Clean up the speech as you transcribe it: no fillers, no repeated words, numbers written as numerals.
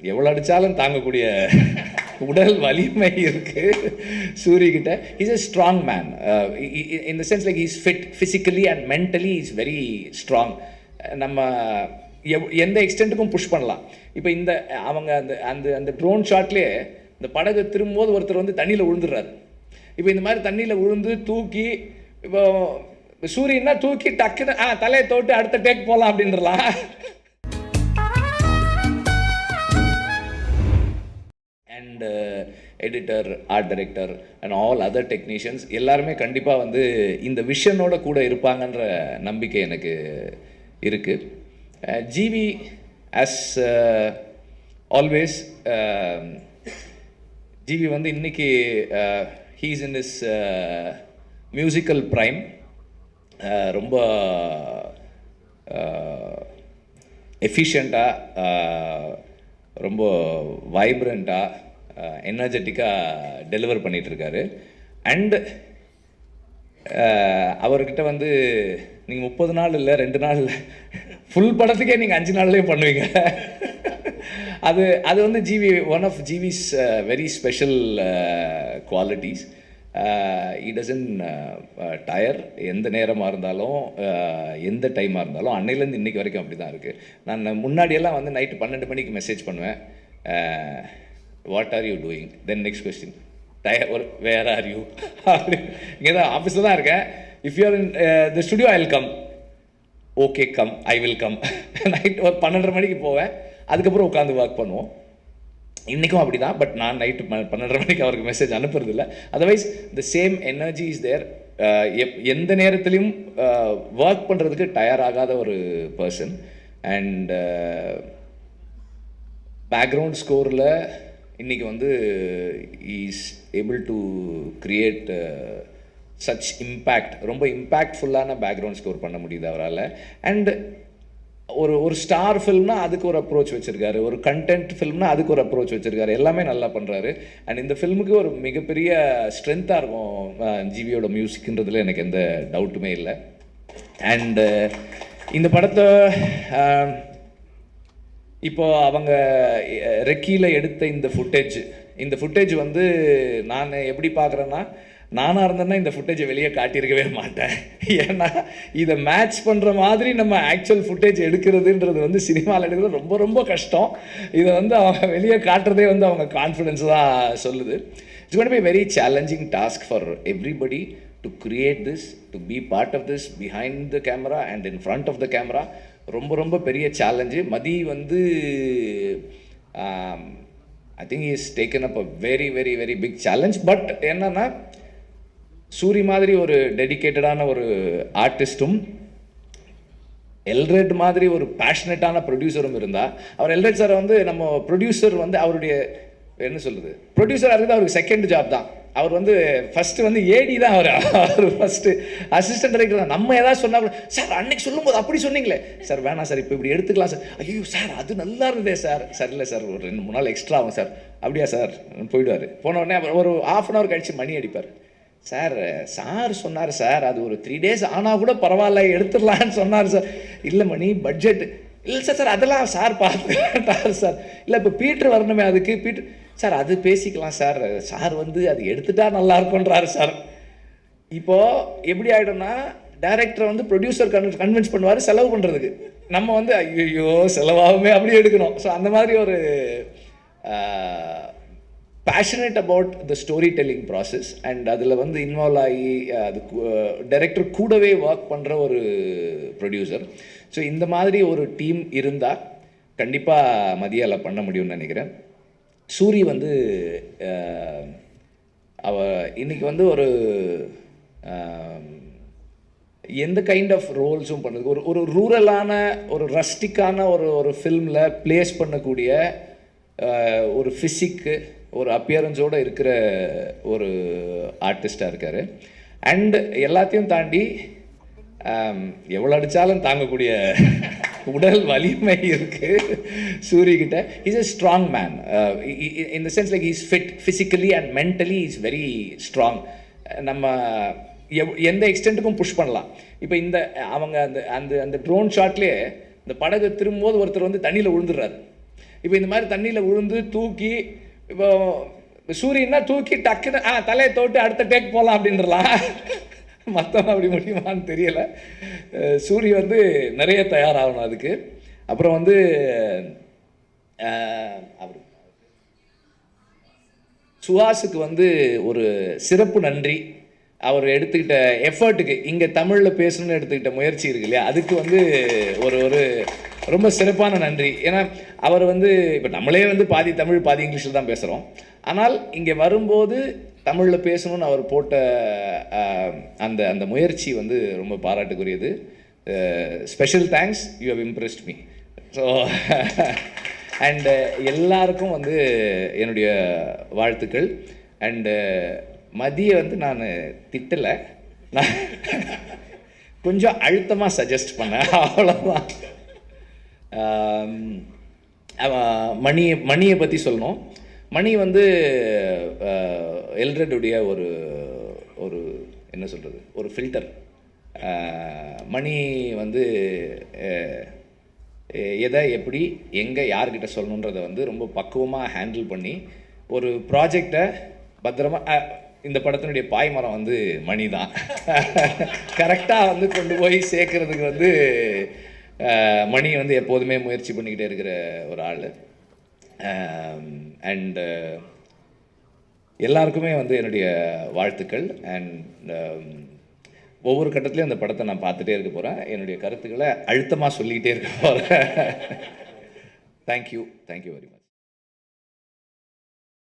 எவ்வளோ அடித்தாலும் தாங்கக்கூடிய உடல் வலிமை இருக்குது சூரியகிட்ட. Is a strong man in the sense like he's fit physically and mentally is very strong. நம்ம எந்த எக்ஸ்டென்ட்டுக்கும் புஷ் பண்ணலாம். இப்போ இந்த அவங்க அந்த அந்த அந்த ட்ரோன் ஷாட்லேயே இந்த படகு திரும்பும்போது ஒருத்தர் வந்து தண்ணியில் விழுந்துடுறாரு. இப்போ இந்த மாதிரி தண்ணியில் விழுந்து தூக்கி இப்போ சூரியன்னா தூக்கி டக்குன்னு தலையை தோட்டு அடுத்த டேக் போகலாம் அப்படின்றலாம். And editor, art director and all other technicians எல்லாருமே கண்டிப்பாக வந்து இந்த விஷனோட கூட இருப்பாங்கன்ற நம்பிக்கை எனக்கு இருக்குது. ஜிவி as always ஜிவி வந்து இன்னைக்கு he is in his musical prime. ரொம்ப எஃபிஷியண்ட்டாக, ரொம்ப வைப்ரண்ட்டாக, எனர்ஜெட்டிக்காக டெலிவர் பண்ணிகிட்ருக்காரு. அண்டு அவர்கிட்ட வந்து நீங்கள் 30 நாள் இல்லை 2 நாள் இல்லை, ஃபுல் படத்துக்கே நீங்கள் 5 நாள்லேயே பண்ணுவீங்க. அது வந்து one of GV's very special qualities. he doesn't tire. எந்த நேரமாக இருந்தாலும் எந்த டைமாக இருந்தாலும் அன்னையிலேருந்து இன்றைக்கி வரைக்கும் அப்படி தான் இருக்குது. நான் முன்னாடியெல்லாம் வந்து நைட்டு 12 மணிக்கு மெசேஜ் பண்ணுவேன், what are you doing, then next question where are you, அப்படி. இங்கே தான் ஆஃபீஸில் தான் இருக்கேன். If you are in the studio I will come, okay come, I will come. Night ஒரு 12:30 மணிக்கு போவேன், அதுக்கப்புறம் உட்காந்து ஒர்க் பண்ணுவோம். இன்றைக்கும் அப்படி தான். பட் நான் நைட்டு 12:30 மணிக்கு அவருக்கு மெசேஜ் அனுப்புறதில்லை. Otherwise the same energy is there. எந்த நேரத்துலையும் ஒர்க் பண்ணுறதுக்கு டயராகாத ஒரு பர்சன். அண்ட் பேக்ரவுண்ட் ஸ்கோரில் இன்றைக்கி வந்து is able to create such impact. ரொம்ப இம்பேக்ட்ஃபுல்லான பேக்ரவுண்ட் ஸ்கோர் பண்ண முடியுது அவரால். அண்ட் ஒரு ஸ்டார் ஃபில்ம்னா அதுக்கு ஒரு அப்ரோச் வச்சுருக்காரு, ஒரு கண்டென்ட் ஃபில்ம்னா அதுக்கு ஒரு அப்ரோச் வச்சுருக்காரு. எல்லாமே நல்லா பண்ணுறாரு. அண்ட் இந்த ஃபில்முக்கு ஒரு மிகப்பெரிய ஸ்ட்ரென்த்தாக இருக்கும் ஜிவியோட மியூசிக்ன்றதுல எனக்கு எந்த டவுட்டுமே இல்லை. அண்டு இந்த படத்தை இப்போ அவங்க ரெக்கியில் எடுத்த இந்த ஃபுட்டேஜ் வந்து நான் எப்படி பார்க்குறேன்னா, நானாக இருந்தேன்னா இந்த ஃபுட்டேஜை வெளியே காட்டியிருக்கவே மாட்டேன். ஏன்னா இதை மேட்ச் பண்ணுற மாதிரி நம்ம ஆக்சுவல் ஃபுட்டேஜ் எடுக்கிறதுன்றது வந்து சினிமாவில் எடுக்கிறது ரொம்ப ரொம்ப கஷ்டம். இதை வந்து அவங்க வெளியே காட்டுறதே வந்து அவங்க கான்ஃபிடென்ஸ் தான் சொல்லுது. It's going to be very challenging task for everybody to create this, to be part of this behind the camera and in front of the camera. ரொம்ப ரொம்ப பெரிய சேலஞ்சு. மதி வந்து I think is taken up a very very very big challenge. But என்னன்னா, சூரி மாதிரி ஒரு டெடிக்கேட்டடான ஒரு ஆர்டிஸ்ட்டும், எல்ரெட் மாதிரி ஒரு பேஷனட்டான ப்ரொடியூசரும் இருந்தால், அவர் எல்ரெட் சாரை வந்து நம்ம ப்ரொடியூசர் வந்து அவருடைய என்ன சொல்கிறது, ப்ரொடியூசராக இருக்குது அவருக்கு செகண்ட் ஜாப் தான். அவர் வந்து ஃபஸ்ட்டு வந்து ஏடி தான். அவர் ஃபஸ்ட்டு அசிஸ்டன்ட் டைரக்டர் தான். நம்ம ஏதாவது சொன்னால் கூட, சார் அன்னைக்கு சொல்லும்போது அப்படி சொன்னீங்களே சார், வேணாம் சார், இப்போ இப்படி எடுத்துக்கலாம் சார். ஐயோ சார் அது நல்லா இருந்ததே சார். சார் இல்லை சார், ஒரு 2-3 நாள் எக்ஸ்ட்ரா ஆகும் சார். அப்படியா சார், போயிடுவார். போன உடனே ஒரு 1/2 hour கழித்து மணி அடிப்பார். சார் சொன்னார் சார், அது ஒரு 3 days ஆனால் கூட பரவாயில்ல எடுத்துடலான்னு சொன்னார் சார். இல்லை மணி பட்ஜெட் இல்லை சார், அதெல்லாம் சார் பார்த்துட்டார் சார். இல்லை இப்போ பீட்ரு வரணுமே, அதுக்கு பீட்ரு சார் அது பேசிக்கலாம் சார். சார் வந்து அது எடுத்துட்டா நல்லா இருக்குன்றாரு சார். இப்போது எப்படி ஆகிடும்னா, டைரக்டரை வந்து ப்ரொடியூசர் கன்வின்ஸ் பண்ணுவார் செலவு பண்ணுறதுக்கு. நம்ம வந்து ஐயோ செலவாகுமே அப்படி எடுக்கணும். ஸோ அந்த மாதிரி ஒரு passionate about the story telling process. And அதில் வந்து இன்வால்வ் ஆகி அது டைரக்டர் கூடவே ஒர்க் பண்ணுற ஒரு ப்ரொடியூசர். ஸோ இந்த மாதிரி ஒரு டீம் இருந்தால் கண்டிப்பாக மதியால் பண்ண முடியும்னு நினைக்கிறேன். சூரி வந்து இன்னைக்கு வந்து ஒரு எந்த கைண்ட் ஆஃப் ரோல்ஸும் பண்ணுறது, ஒரு ரூரலான ஒரு ரஸ்டிக்கான ஒரு ஃபில்மில் ப்ளேஸ் பண்ணக்கூடிய ஒரு ஃபிசிக்கு, ஒரு அப்பியரன்ஸோடு இருக்கிற ஒரு ஆர்டிஸ்டாக இருக்கார். அண்ட் எல்லாத்தையும் தாண்டி எவ்வளோ அடித்தாலும் தாங்கக்கூடிய உடல் வலிமை இருக்குது சூரியகிட்ட. Is a strong man in the sense like he's fit physically and mentally is very strong. நம்ம எந்த எக்ஸ்டென்ட்டுக்கும் புஷ் பண்ணலாம். இப்போ இந்த அவங்க அந்த அந்த அந்த ட்ரோன் ஷாட்லேயே இந்த படகு திரும்பும்போது ஒருத்தர் வந்து தண்ணியில் விழுந்துடுறாரு. இப்போ இந்த மாதிரி தண்ணியில் விழுந்து தூக்கி இப்போ சூரியன்னா தூக்கி டக்குன்னு தலையை தோட்டு அடுத்த டேக் போகலாம் அப்படின்றலாம். மற்றவங்க அப்படி முடியுமான்னு தெரியலை. சூரிய வந்து நிறைய தயாராகணும் அதுக்கு. அப்புறம் வந்து அவர் சுஹாஸுக்கு வந்து ஒரு சிறப்பு நன்றி. அவர் எடுத்துக்கிட்ட எஃபர்ட்டுக்கு, இங்கே தமிழில் பேசணும்னு எடுத்துக்கிட்ட முயற்சி இருக்கு இல்லையா, அதுக்கு வந்து ஒரு ஒரு ரொம்ப சிறப்பான நன்றி. ஏன்னா அவர் வந்து இப்போ நம்மளே வந்து பாதி தமிழ் பாதி இங்கிலீஷில் தான் பேசுகிறோம். ஆனால் இங்கே வரும்போது தமிழில் பேசணும்னு அவர் போட்ட அந்த அந்த முயற்சி வந்து ரொம்ப பாராட்டுக்குரியது. Special thanks, you have impressed me. So and எல்லாருக்கும் வந்து என்னுடைய வாழ்த்துக்கள். அண்டு மதியை வந்து நான் திட்டலை, நான் கொஞ்சம் அழுத்தமாக சஜஸ்ட் பண்ணேன், அவ்வளோதான். மணியை பற்றி சொல்லணும். மணி வந்து எல்ரெட்டுடைய ஒரு ஒரு என்ன சொல்கிறது, ஒரு ஃபில்டர். மணி வந்து எதை எப்படி எங்கே யார்கிட்ட சொல்லணுன்றதை வந்து ரொம்ப பக்குவமாக ஹேண்டில் பண்ணி ஒரு ப்ராஜெக்டை பத்திரமா, இந்த படத்தினுடைய பாய்மரம் வந்து மணி தான். கரெக்டாக வந்து கொண்டு போய் சேர்க்கறதுக்கு வந்து மணி வந்து எப்போதுமே முயற்சி பண்ணிக்கிட்டே இருக்கிற ஒரு ஆள். அண்டு எல்லாருக்குமே வந்து என்னுடைய வாழ்த்துக்கள். அண்ட் ஒவ்வொரு கட்டத்துலையும் அந்த படத்தை நான் பார்த்துட்டே இருக்க போகிறேன். என்னுடைய கருத்துக்களை அழுத்தமாக சொல்லிக்கிட்டே இருக்க போகிறேன். Thank you very much.